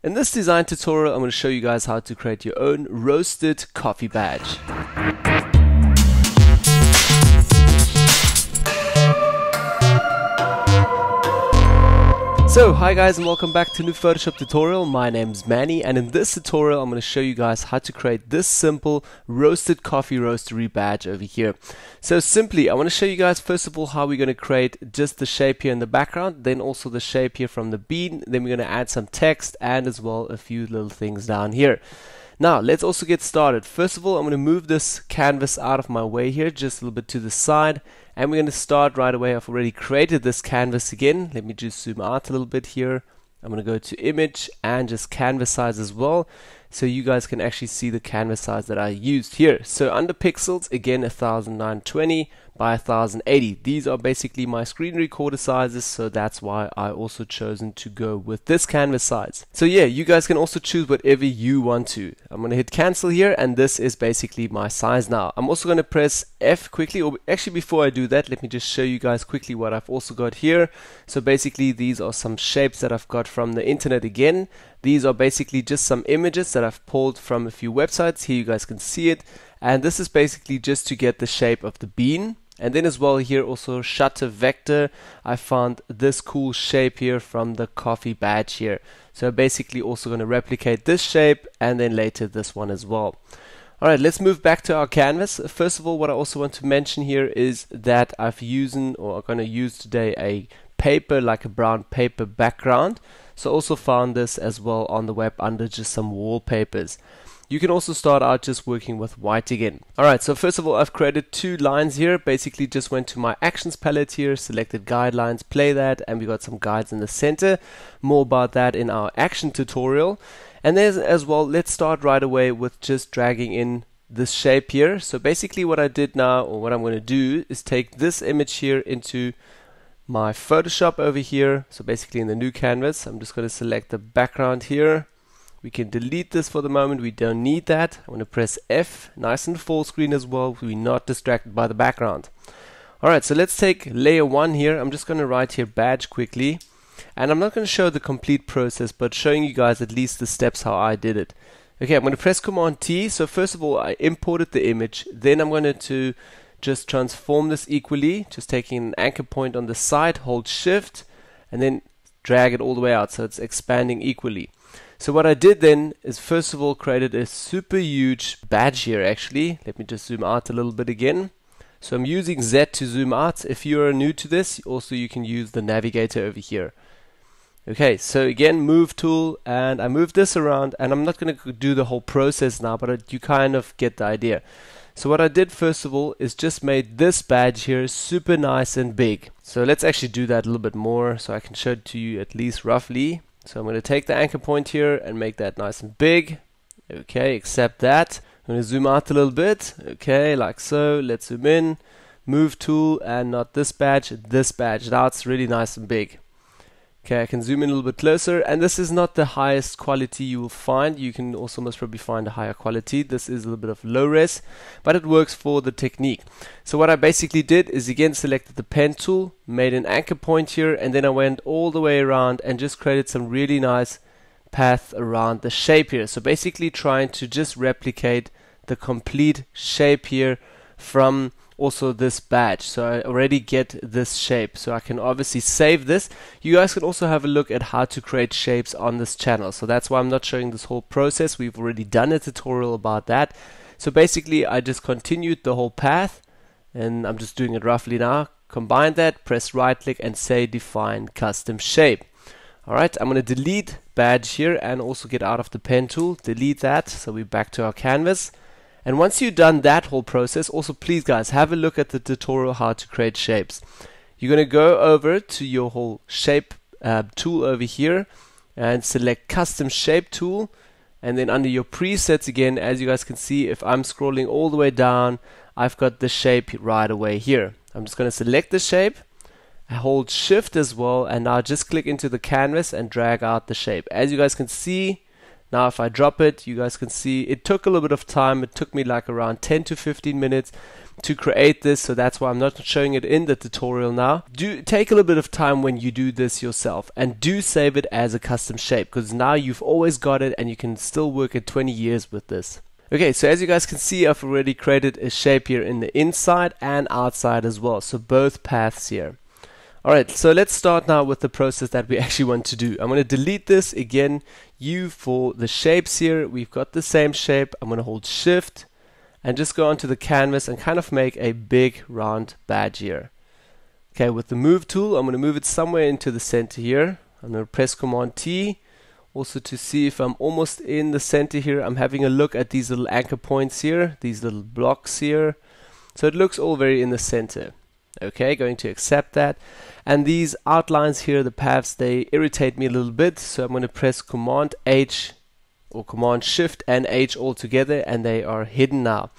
In this design tutorial, I'm going to show you guys how to create your own roasted coffee badge. So, hi guys and welcome back to a new Photoshop tutorial. My name's Manny, and in this tutorial I'm going to show you guys how to create this simple roasted coffee roastery badge over here. So simply, I want to show you guys first of all how we're going to create just the shape here in the background, then also the shape here from the bean, then we're going to add some text and as well a few little things down here. Now let's also get started. First of all, I'm going to move this canvas out of my way here, just a little bit to the side, and we're going to start right away. I've already created this canvas again. Let me just zoom out a little bit here. I'm going to go to image and just canvas size as well, so you guys can actually see the canvas size that I used here. So under pixels, again 1920 by 1080. These are basically my screen recorder sizes, so that's why I also chosen to go with this canvas size. So yeah, you guys can also choose whatever you want to. I'm going to hit cancel here, and this is basically my size now. I'm also going to press F quickly, or actually before I do that, let me just show you guys quickly what I've also got here. So basically these are some shapes that I've got from the internet again. These are basically just some images that I've pulled from a few websites. Here you guys can see it, and this is basically just to get the shape of the bean. And then as well here also shutter vector, I found this cool shape here from the coffee badge here. So basically also going to replicate this shape and then later this one as well. Alright, let's move back to our canvas. First of all, what I also want to mention here is that I've using, or I'm going to use today, a paper, like a brown paper background. So also found this as well on the web under just some wallpapers. You can also start out just working with white again. Alright, so first of all, I've created two lines here. Basically just went to my actions palette here, selected guidelines, play that, and we got some guides in the center. More about that in our action tutorial. And there's as well, let's start right away with just dragging in this shape here. So basically what I did now, or what I'm going to do, is take this image here into my Photoshop over here. So basically in the new canvas, I'm just going to select the background here. We can delete this for the moment, we don't need that. I'm going to press F, nice and full screen as well, we're not distracted by the background. Alright, so let's take layer 1 here. I'm just going to write here badge quickly, and I'm not going to show the complete process, but showing you guys at least the steps how I did it. Okay, I'm going to press Command T. So first of all, I imported the image, then I'm going to just transform this equally, just taking an anchor point on the side, hold shift, and then drag it all the way out so it's expanding equally. So what I did then is first of all created a super huge badge here actually. Let me just zoom out a little bit again. So I'm using Z to zoom out. If you are new to this, also you can use the navigator over here. Okay, so again, move tool, and I move this around, and I'm not going to do the whole process now, but you kind of get the idea. So what I did first of all is just made this badge here super nice and big. So let's actually do that a little bit more so I can show it to you at least roughly. So I'm going to take the anchor point here and make that nice and big. Okay, accept that. I'm going to zoom out a little bit. Okay, like so. Let's zoom in. Move tool, and not this badge, this badge. Now it's really nice and big. Okay, I can zoom in a little bit closer, and this is not the highest quality you will find. You can also most probably find a higher quality. This is a little bit of low res, but it works for the technique. So what I basically did is again selected the pen tool, made an anchor point here, and then I went all the way around and just created some really nice path around the shape here. So basically trying to just replicate the complete shape here from also this badge. So I already get this shape, so I can obviously save this. You guys can also have a look at how to create shapes on this channel, so that's why I'm not showing this whole process. We've already done a tutorial about that. So basically I just continued the whole path, and I'm just doing it roughly now. Combine that, press right click and say define custom shape. Alright, I'm going to delete badge here and also get out of the pen tool, delete that, so we're back to our canvas. And once you've done that whole process, also please guys have a look at the tutorial how to create shapes. You're going to go over to your whole shape tool over here and select custom shape tool, and then under your presets again, as you guys can see, if I'm scrolling all the way down, I've got the shape right away here. I'm just going to select the shape, hold shift as well, and now just click into the canvas and drag out the shape. As you guys can see, Now if I drop it, you guys can see it took a little bit of time. It took me like around 10 to 15 minutes to create this, so that's why I'm not showing it in the tutorial now. Do take a little bit of time when you do this yourself, and do save it as a custom shape, because now you've always got it and you can still work at 20 years with this. Okay, so as you guys can see, I've already created a shape here in the inside and outside as well, so both paths here. Alright, so let's start now with the process that we actually want to do. I'm going to delete this again. For the shapes here, we've got the same shape. I'm going to hold shift and just go onto the canvas and kind of make a big round badge here. Okay, with the move tool, I'm going to move it somewhere into the center here. I'm going to press Command T. Also to see if I'm almost in the center here, I'm having a look at these little anchor points here, these little blocks here. So it looks all very in the center. Okay, going to accept that. And these outlines here, the paths, they irritate me a little bit. So I'm going to press Command H or Command Shift and H all together, and they are hidden now.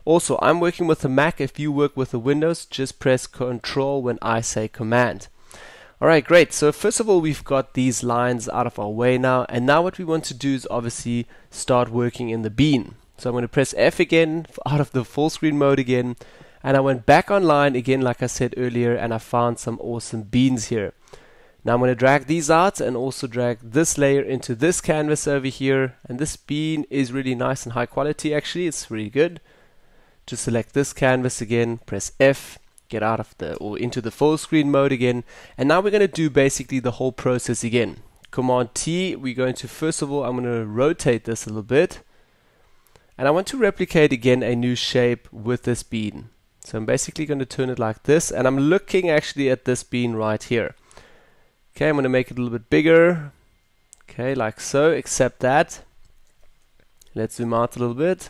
Also, I'm working with a Mac. If you work with a Windows, just press Control when I say Command. Alright, great. So first of all, we've got these lines out of our way now. And now what we want to do is obviously start working in the bean. So I'm going to press F again, out of the full screen mode again. And I went back online again, like I said earlier, and I found some awesome beans here. Now I'm going to drag these out and also drag this layer into this canvas over here. And this bean is really nice and high quality actually. It's really good. Just select this canvas again, press F, get out of into the full screen mode again. And now we're going to do basically the whole process again. Command T, we're going to, first of all, I'm going to rotate this a little bit. And I want to replicate again a new shape with this bean. So I'm basically going to turn it like this, and I'm looking actually at this bean right here. Okay, I'm going to make it a little bit bigger. Okay, like so, accept that. Let's zoom out a little bit.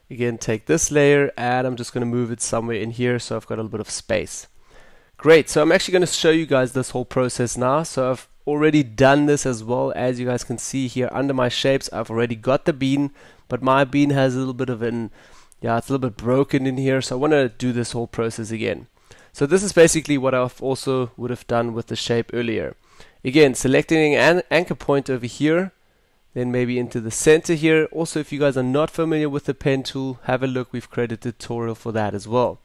Again, take this layer, and I'm just going to move it somewhere in here so I've got a little bit of space. Great, so I'm actually going to show you guys this whole process now. So I've already done this as well. As you guys can see here under my shapes, I've already got the bean, but my bean has a little bit of it's a little bit broken in here, so I want to do this whole process again. So this is basically what I've also would have done with the shape earlier. Again, selecting an anchor point over here, then maybe into the center here. Also, if you guys are not familiar with the pen tool, have a look. We've created a tutorial for that as well.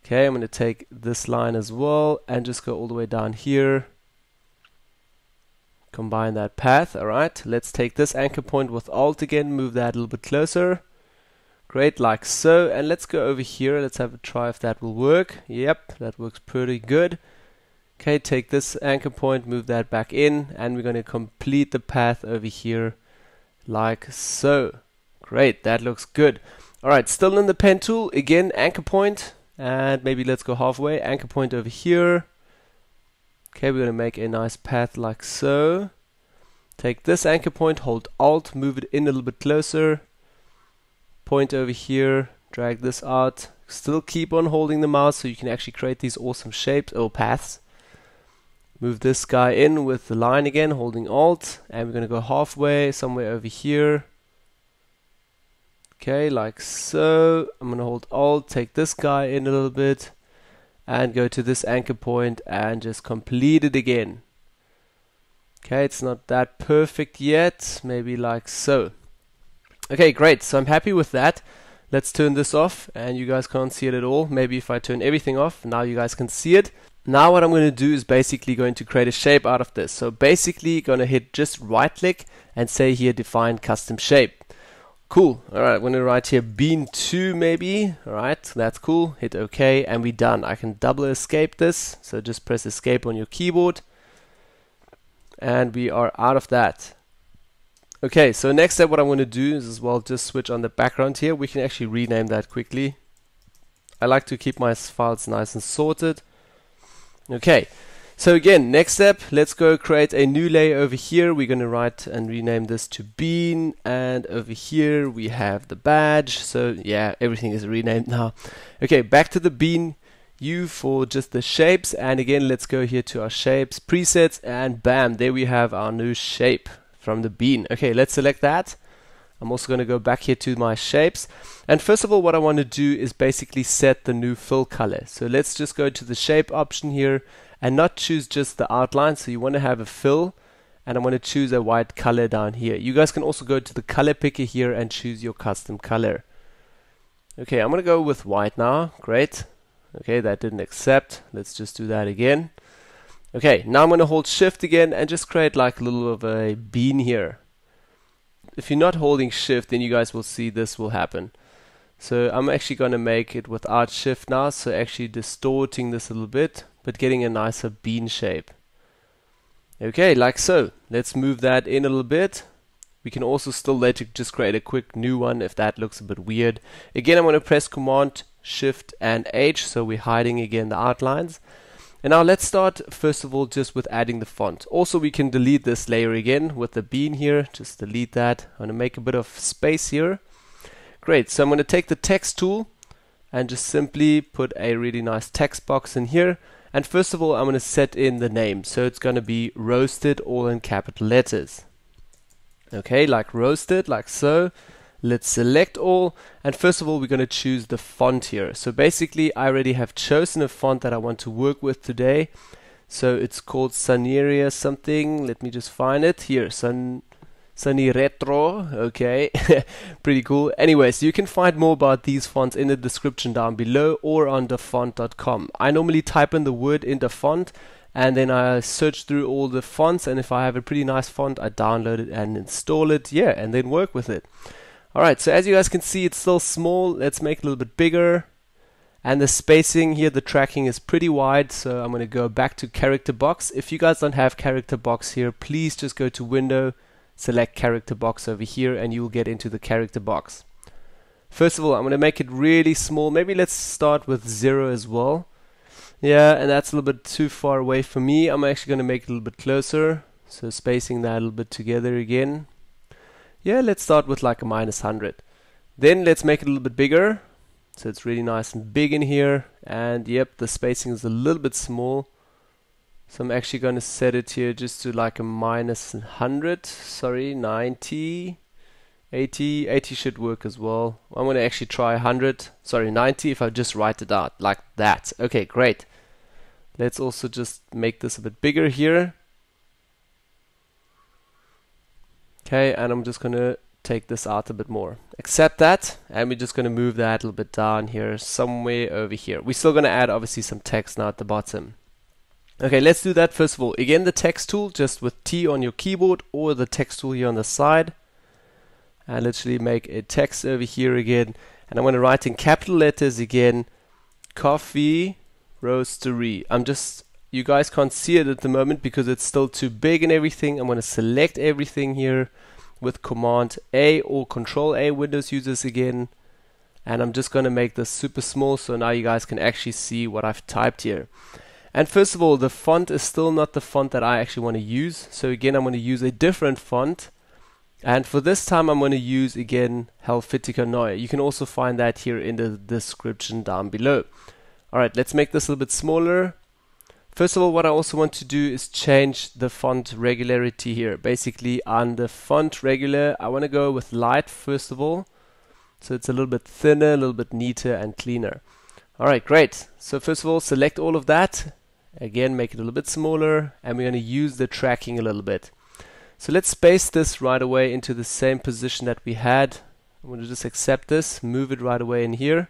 Okay, I'm going to take this line as well and just go all the way down here. Combine that path. Alright, let's take this anchor point with Alt again, move that a little bit closer. Great, like so, and let's go over here. Let's have a try if that will work. Yep, that works pretty good. Okay, take this anchor point, move that back in, and we're going to complete the path over here like so. Great, that looks good. Alright, still in the pen tool, again, anchor point, and maybe let's go halfway. Anchor point over here. Okay, we're going to make a nice path like so. Take this anchor point, hold Alt, move it in a little bit closer. Point over here, drag this out. Still keep on holding the mouse so you can actually create these awesome shapes or paths. Move this guy in with the line again, holding Alt, and we're going to go halfway, somewhere over here. Okay, like so. I'm going to hold Alt, take this guy in a little bit, and go to this anchor point and just complete it again. Okay, it's not that perfect yet, maybe like so. Okay, great, so I'm happy with that. Let's turn this off, and you guys can't see it at all. Maybe if I turn everything off, now you guys can see it. Now what I'm going to do is basically going to create a shape out of this. So basically going to hit just right click and say here define custom shape. Cool. Alright, I'm going to write here bean 2 maybe. Alright, that's cool. Hit OK and we're done. I can double escape this. So just press escape on your keyboard. And we are out of that. Okay, so next step what I'm going to do is as well just switch on the background here. We can actually rename that quickly. I like to keep my files nice and sorted. Okay, so again, next step, let's go create a new layer over here. We're going to write and rename this to bean, and over here we have the badge. So yeah, everything is renamed now. Okay, back to the bean U for just the shapes, and again let's go here to our shapes presets, and bam, there we have our new shape from the bean. Okay, let's select that. I'm also going to go back here to my shapes, and first of all what I want to do is basically set the new fill color. So let's just go to the shape option here and not choose just the outline. So you want to have a fill, and I'm going to choose a white color down here. You guys can also go to the color picker here and choose your custom color. Okay, I'm going to go with white now. Great. Okay, that didn't accept. Let's just do that again. Okay, now I'm going to hold shift again and just create like a little of a bean here. If you're not holding shift, then you guys will see this will happen. So I'm actually going to make it without shift now, so actually distorting this a little bit, but getting a nicer bean shape. Okay, like so. Let's move that in a little bit. We can also still later just create a quick new one if that looks a bit weird. Again, I'm going to press Command, Shift and H, so we're hiding again the outlines. And now let's start first of all just with adding the font. Also we can delete this layer again with the bean here. Just delete that. I'm going to make a bit of space here. Great, so I'm going to take the text tool and just simply put a really nice text box in here. And first of all I'm going to set in the name. So it's going to be roasted, all in capital letters. Okay, like roasted, like so. Let's select all, and first of all we're going to choose the font here. So basically I already have chosen a font that I want to work with today. So it's called Saniretro something. Let me just find it here. Saniretro. Okay, pretty cool. Anyways, you can find more about these fonts in the description down below or on dafont.com. I normally type in the word in dafont and then I search through all the fonts, and if I have a pretty nice font I download it and install it, yeah, and then work with it. Alright, so as you guys can see, it's still small. Let's make it a little bit bigger. And the spacing here, the tracking is pretty wide, so I'm going to go back to character box. If you guys don't have character box here, please just go to Window, select character box over here, and you will get into the character box. First of all, I'm going to make it really small. Maybe let's start with 0 as well. Yeah, and that's a little bit too far away for me. I'm actually going to make it a little bit closer. So spacing that a little bit together again. Yeah, let's start with like a -100. Then let's make it a little bit bigger. So it's really nice and big in here. And yep, the spacing is a little bit small. So I'm actually going to set it here just to like a -100. Sorry, 90. 80. 80 should work as well. I'm going to actually try 100. Sorry, 90 if I just write it out like that. Okay, great. Let's also just make this a bit bigger here. Okay, and I'm just going to take this out a bit more. Accept that, and we're just going to move that a little bit down here, somewhere over here. We're still going to add obviously some text now at the bottom. Okay, let's do that first of all. Again, the text tool, just with T on your keyboard, or the text tool here on the side. And literally make a text over here again. And I'm going to write in capital letters again, coffee roastery. You guys can't see it at the moment because it's still too big and everything. I'm going to select everything here with Command A or Control A, Windows users again. And I'm just going to make this super small so now you guys can actually see what I've typed here. And first of all, the font is still not the font that I actually want to use. So again, I'm going to use a different font. And for this time, I'm going to use again Helvetica Neue. You can also find that here in the description down below. Alright, let's make this a little bit smaller. First of all, what I also want to do is change the font regularity here. Basically, on the font regular, I want to go with light first of all. So it's a little bit thinner, a little bit neater and cleaner. Alright, great. So first of all, select all of that. Again, make it a little bit smaller. And we're going to use the tracking a little bit. So let's space this right away into the same position that we had. I'm going to just accept this, move it right away in here.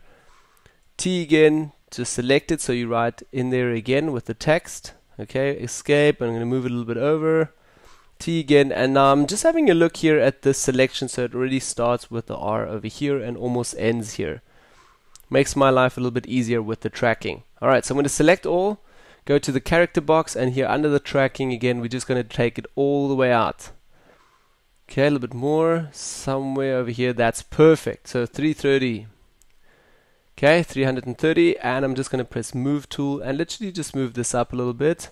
T again. Just select it, so you write in there again with the text. Okay, escape, and I'm going to move it a little bit over. T again, and now I'm just having a look here at this selection, so it already starts with the R over here and almost ends here. Makes my life a little bit easier with the tracking. Alright, so I'm going to select all, go to the character box, and here under the tracking again, we're just going to take it all the way out. Okay, a little bit more, somewhere over here, that's perfect. So 330. Okay, 330, and I'm just going to press move tool and literally just move this up a little bit.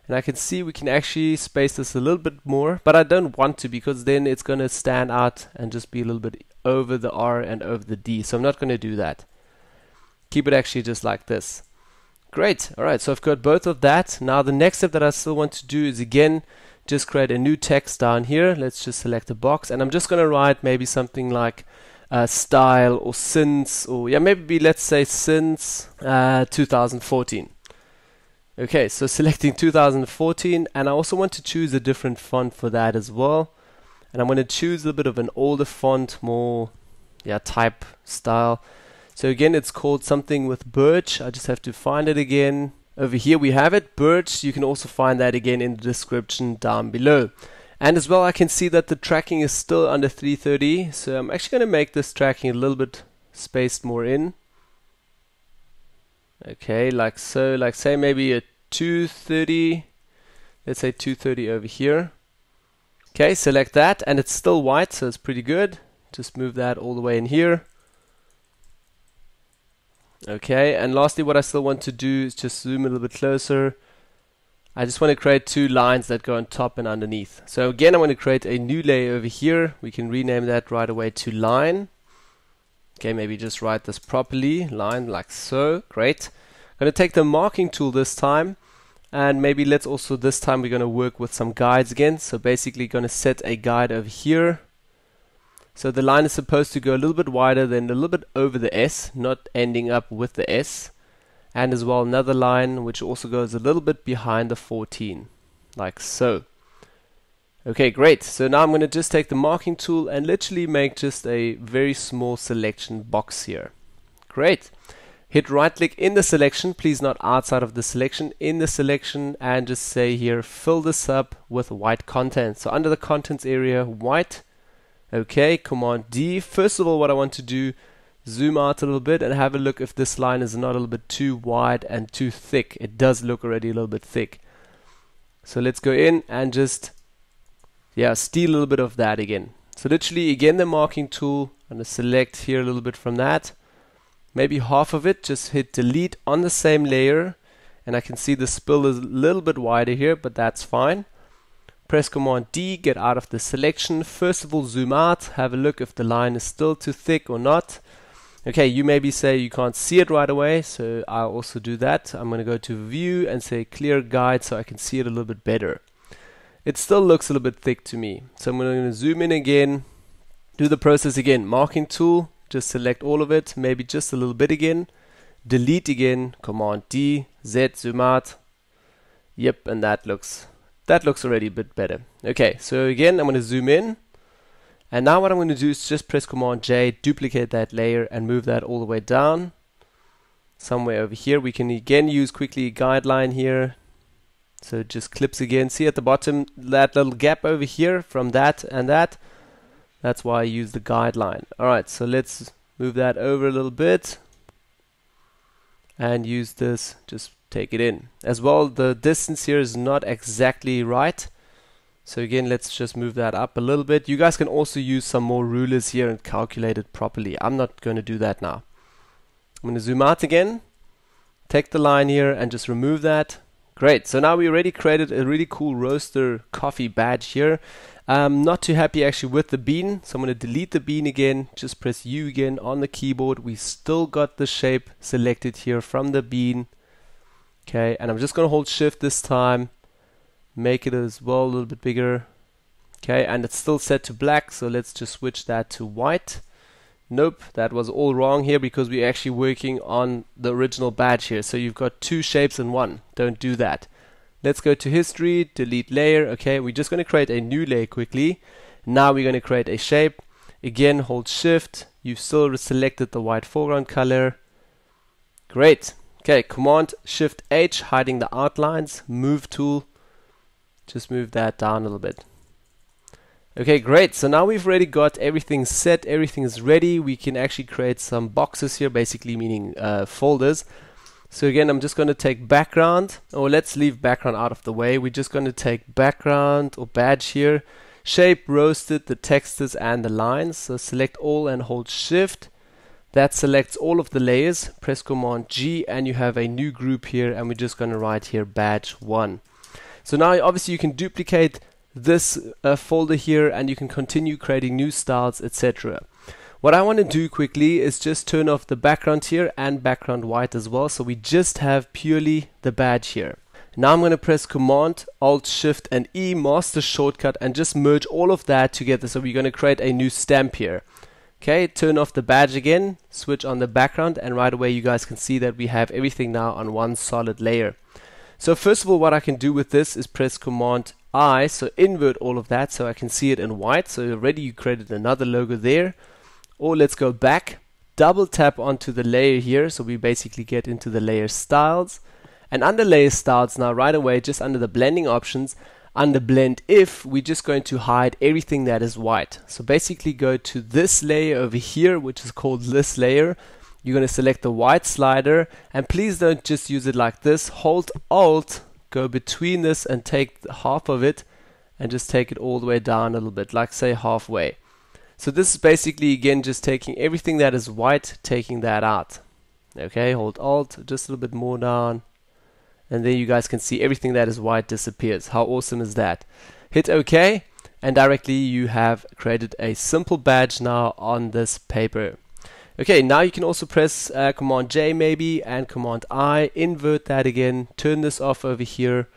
And I can see we can actually space this a little bit more, but I don't want to because then it's going to stand out and just be a little bit over the R and over the D. So I'm not going to do that. Keep it actually just like this. Great. Alright, so I've got both of that. Now the next step that I still want to do is again just create a new text down here. Let's just select a box, and I'm just going to write maybe something like style or since, or yeah, maybe let's say since 2014. Okay, so selecting 2014, and I also want to choose a different font for that as well. And I'm going to choose a bit of an older font, more type style. So again, it's called something with Birch. I just have to find it again. Over here we have it, Birch. You can also find that again in the description down below. And as well, I can see that the tracking is still under 330. So I'm actually going to make this tracking a little bit spaced more in. Okay, like so, like say maybe a 230. Let's say 230 over here. Okay, select that, and it's still white, so it's pretty good. Just move that all the way in here. Okay, and lastly, what I still want to do is just zoom a little bit closer. I just want to create two lines that go on top and underneath. So again, I'm going to create a new layer over here. We can rename that right away to line. Okay, maybe just write this properly, line like so. Great. I'm going to take the marking tool this time, and maybe let's also this time we're going to work with some guides again. So basically going to set a guide over here. So the line is supposed to go a little bit wider than a little bit over the S, not ending up with the S. And as well another line which also goes a little bit behind the 14, like so. Okay, great. So now I'm going to just take the marking tool and literally make just a very small selection box here. Great. Hit right click in the selection, please not outside of the selection, in the selection, and just say here, fill this up with white content. So under the contents area, white. Okay, Command D. First of all, what I want to do, zoom out a little bit and have a look if this line is not a little bit too wide and too thick. It does look already a little bit thick. So let's go in and just steal a little bit of that again. So literally again the marking tool, I'm going to select here a little bit from that. Maybe half of it, just hit delete on the same layer, and I can see the spill is a little bit wider here, but that's fine. Press Command D, get out of the selection. First of all, zoom out, have a look if the line is still too thick or not. Okay, you maybe say you can't see it right away, so I'll also do that. I'm going to go to View and say Clear Guide so I can see it a little bit better. It still looks a little bit thick to me, so I'm going to zoom in again, do the process again. Marking tool, just select all of it, maybe just a little bit again. Delete again, Command D, Z, zoom out. Yep, and that looks already a bit better. Okay, so again, I'm going to zoom in. And now what I'm going to do is just press Command J, duplicate that layer and move that all the way down. Somewhere over here. We can again use quickly guideline here. So it just clips again. See at the bottom that little gap over here from that and that. That's why I use the guideline. Alright, so let's move that over a little bit. And use this, just take it in. As well, the distance here is not exactly right. So again, let's just move that up a little bit. You guys can also use some more rulers here and calculate it properly. I'm not going to do that now. I'm going to zoom out again, take the line here and just remove that. Great, so now we already created a really cool roaster coffee badge here. I'm not too happy actually with the bean, so I'm going to delete the bean again, just press U again on the keyboard. We still got the shape selected here from the bean. Okay, and I'm just going to hold shift this time. Make it as well a little bit bigger. Okay, and it's still set to black, so let's just switch that to white. Nope, that was all wrong here because we're actually working on the original badge here. So you've got two shapes in one. Don't do that. Let's go to history, delete layer. Okay, we're just going to create a new layer quickly. Now we're going to create a shape. Again, hold shift. You've still selected the white foreground color. Great. Okay, Command Shift H, hiding the outlines. Move tool. Just move that down a little bit. Okay, great. So now we've already got everything set. Everything is ready. We can actually create some boxes here, basically meaning folders. So again, I'm just going to take background, or let's leave background out of the way. We're just going to take background or badge here. Shape, roasted, the textures and the lines. So select all and hold shift. That selects all of the layers. Press Command G and you have a new group here, and we're just going to write here badge 1. So now obviously you can duplicate this folder here and you can continue creating new styles, etc. What I want to do quickly is just turn off the background here and background white as well, so we just have purely the badge here. Now I'm going to press Command, Alt, Shift and E, master shortcut, and just merge all of that together. So we're going to create a new stamp here. Okay, turn off the badge again, switch on the background, and right away you guys can see that we have everything now on one solid layer. So first of all, what I can do with this is press Command I, so invert all of that so I can see it in white. So already you created another logo there. Or let's go back, double tap onto the layer here, so we basically get into the layer styles. And under layer styles now, right away, just under the blending options, under blend if, we're just going to hide everything that is white. So basically go to this layer over here, which is called this layer. You're going to select the white slider, and please don't just use it like this. Hold Alt, go between this and take half of it and just take it all the way down a little bit, like say halfway. So this is basically again just taking everything that is white, taking that out. Okay, hold Alt, just a little bit more down, and then you guys can see everything that is white disappears. How awesome is that? Hit OK, and directly you have created a simple badge now on this paper. Okay, now you can also press Command J maybe and Command I, invert that again, turn this off over here,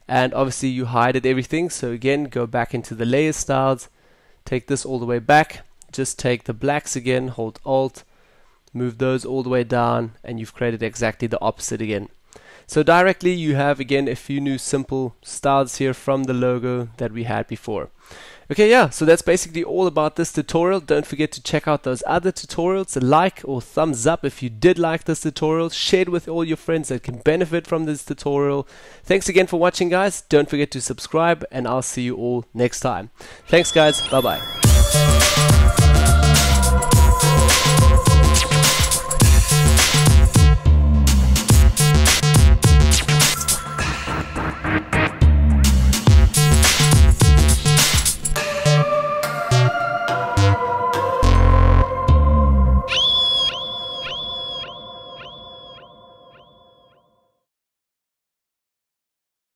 and obviously you hided everything. So again, go back into the layer styles, take this all the way back, just take the blacks again, hold Alt, move those all the way down, and you've created exactly the opposite again. So directly you have again a few new simple styles here from the logo that we had before. Okay, yeah, so that's basically all about this tutorial. Don't forget to check out those other tutorials. A like or thumbs up if you did like this tutorial. Share it with all your friends that can benefit from this tutorial. Thanks again for watching, guys. Don't forget to subscribe, and I'll see you all next time. Thanks, guys. Bye-bye.